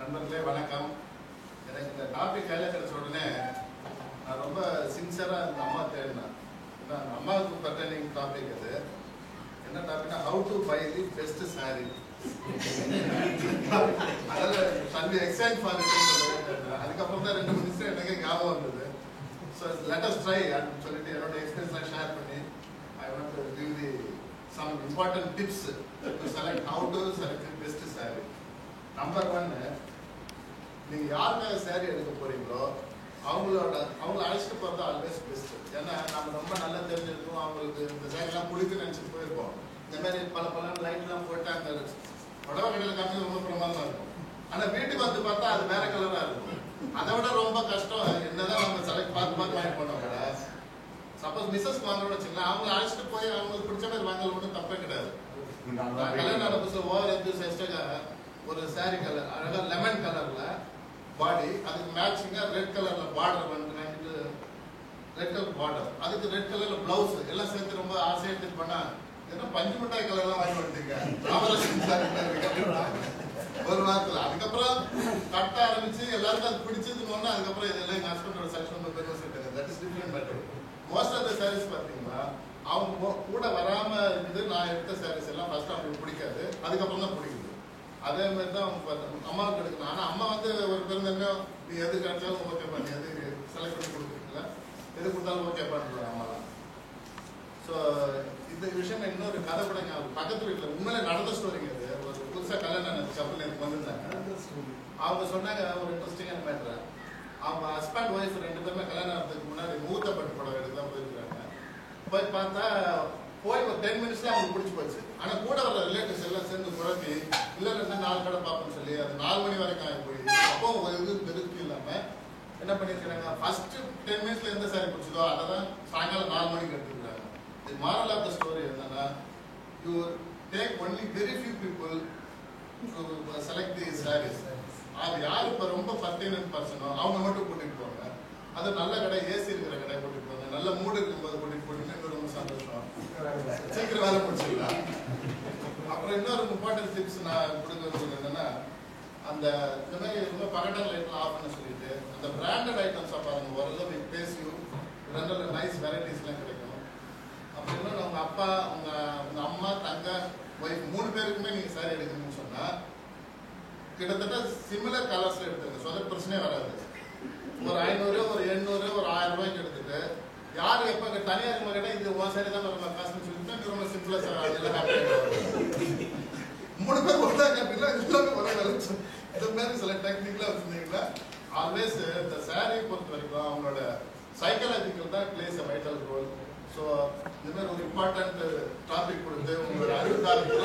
நண்பர்களே வணக்கம். எனக்கு இந்த டாபிக் கையில் கிடைச்ச உடனே நான் ரொம்ப சின்சியராக இந்த அம்மா தேடினேன். ஏன்னா அம்மாவுக்கு பர்டனிங் டாபிக் அது. என்ன டாபிக்னா how to buy the best sari. அதனால தம்பி எக்ஸைட் ஃபார் அதுக்கப்புறம் தான் 2 நிமிஷம் எனக்கு ஞாபகம் வந்தது. ஸோ லெட் அஸ் ட்ரை அப்படின்னு சொல்லிட்டு என்னோட எக்ஸ்பீரியன்ஸ்லாம் ஷேர் பண்ணி I want to give the some important tips to select how to select the best saree. Number 1, நீங்க யாருக்காக saree எடுக்க போறீங்களோ அவங்கள அழைச்சிட்டு போறது ஆல்வேஸ் பெஸ்ட். ஏன்னா நம்ம ரொம்ப நல்லா தெரிஞ்சிருக்கோம், அவங்களுக்கு இந்த saree எல்லாம் பிடிக்குன்னு நினைச்சிட்டு போயிருப்போம். இந்த மாதிரி பல லைட்லாம் போட்டு அந்த உடவை கடையில காமி ரொம்ப பிரமாதமா இருக்கும். ஆனா வீட்டுக்கு வந்து பார்த்தா அது வேற கலரா இருக்கும். அதை விட ரொம்ப கஷ்டம் என்னதான் நம்ம செலக்ட் பார்த்து வாங்கிட்டு போனோம் கடை. சப்போஸ் மிஸ்ஸஸ் வாங்கணும்னு வச்சுக்கலாம், அவங்க அழைச்சிட்டு போய் அவங்களுக்கு பிடிச்ச மாதிரி வாங்கல ஒன்றும் தப்பே கிடையாது. கல்யாண புதுசு ஓவர் எந்தூசியஸ்டாக ஒரு சாரி கலர் அழகா லெமன் கலர்ல பாடி, அதுக்கு மேட்சிங்கா ரெட் கலர்ல பார்டர் வாங்கிட்டு ரெட் கலர் பார்டர், அதுக்கு ரெட் கலர்ல பிளவுஸ் எல்லாம் சேர்த்து ரொம்ப ஆசையா எடுத்துட்டு பண்ணா ஏன்னா பஞ்சு மிட்டாய் கலர்லாம் வாங்கி வந்துட்டீங்க ஒரு வாரத்துல. அதுக்கப்புறம் கட்ட ஆரம்பிச்சு எல்லாருக்கும் அது பிடிச்சதுன்னு அதுக்கப்புறம் இதெல்லாம் எங்க ஹஸ்பண்டோட செலக்ஷன் ரொம்ப பெருமை சேர்த்தாங்க. That is different matter. Most of the saris பார்த்தீங்கன்னா அவங்க கூட வராம இருந்து நான் எடுத்த சாரீஸ் எல்லாம் ஃபர்ஸ்ட் அவங்களுக்கு பிடிக்காது, அதுக்கப்புறம் தான் பிடிக்குது. அதே மாதிரி தான் அவங்க அம்மாவுக்கு எடுக்கணும். ஆனால் அம்மா வந்து ஒரு பெருந்தன்மையோ நீ எது கிடைச்சாலும் ஓகே பண்ணி எது செலக்ட் பண்ணி கொடுக்குறீங்களா, எது கொடுத்தாலும் ஓகே பண்ணுறாங்க அம்மாலாம். ஸோ இந்த விஷயம் இன்னொரு கதை கூட பக்கத்து வீட்டில் உண்மையிலே நடந்த ஸ்டோரிங்க. அது ஒரு புதுசாக கல்யாணம் கப்பல் எனக்கு வந்திருந்தாங்க. அவங்க சொன்னாங்க ஒரு இன்ட்ரெஸ்டிங்கான மேட்டர். அவங்க ஹஸ்பண்ட் ஒய்ஃப் 2 பேருமே கல்யாணம் ஆகிறதுக்கு முன்னாடி முகூர்த்தப்பட்டு படம் எடுத்து தான் போயிருக்காங்க. போய் பார்த்தா போய் ஒரு 10 மினிட்ஸ்ல அவங்களுக்கு பிடிச்சி போச்சு. ஆனா கூட வர ரிலேட்டிவ்ஸ் எல்லாம் சேர்ந்து குழப்பி இல்ல 4 கடை பார்ப்போம்னு சொல்லி அது 4 மணி வரைக்கும் ஆகி போய் அப்போ இது பெருக்கு இல்லாம என்ன பண்ணிருக்காங்க, ஃபர்ஸ்ட் 10 மினிட்ஸ்ல எந்த சாரி பிடிச்சதோ அதை தான் சாயங்காலம் 4 மணிக்கு எடுத்துக்கிறாங்க. இது மாரல் ஆஃப் த ஸ்டோரி என்னன்னா, you take only very few people to select the saris. அது யாரு இப்போ ரொம்ப பர்டினன்ட் பர்சனோ அவங்க மட்டும் கூட்டிட்டு போங்க. அது நல்ல கடை, ஏசி இருக்கிற கடை கூட்டிட்டு போங்க. நல்ல மூடு இருக்கும்போது கூட்டிட்டு போனீங்கன்னா ரொம்ப சந்தோஷம், சீக்கிரம் வேலை முடிச்சிடலாம். அப்புறம் இன்னொரு இம்பார்ட்டன்ட் டிப்ஸ் நான் கொடுக்கறது என்னன்னா, அந்த இந்த மாதிரி ரொம்ப பகட்டான லைட்லாம் ஆஃப் பண்ண சொல்லிட்டு அந்த பிராண்டட் ஐட்டம்ஸாக பாருங்க, ஓரளவு பேசியூ நல்ல நைஸ் வெரைட்டிஸ்லாம் கிடைக்கும். அப்புறம் இன்னொன்று உங்க அப்பா உங்க அம்மா தங்க ஒய்ஃப் 3 பேருக்குமே நீங்க சாரி எடுக்கணும்னு சொன்னா கிட்டத்தட்ட சிமிலர் கலர்ஸ்ல எடுத்துருங்க. ஸோ அது பிரச்சனையே வராது. ஒரு 500 ஒரு 800 ஒரு 1000 ரூபாய்க்கு எடுத்துட்டு யாரு எப்ப தனியா இருக்க கேட்டா இது உன் சரி தான் ரொம்ப காசுன்னு சொல்லிட்டு ரொம்ப சிம்பிளா எல்லாம் 3 பேர் ஒன்றா கேட்டீங்களா எல்லாமே ஒரே நிலைச்சு இந்த மாதிரி சில டெக்னிக்லாம் வச்சிருந்தீங்களா. ஆல்வேஸ் இந்த சாரி பொறுத்த வரைக்கும் அவங்களோட சைக்காலஜிக்கல் தான் plays a vital role. So இந்த மாதிரி ஒரு இம்பார்ட்டன்ட் டாபிக் கொடுத்து உங்களோட அறிவுக்காரர்கள்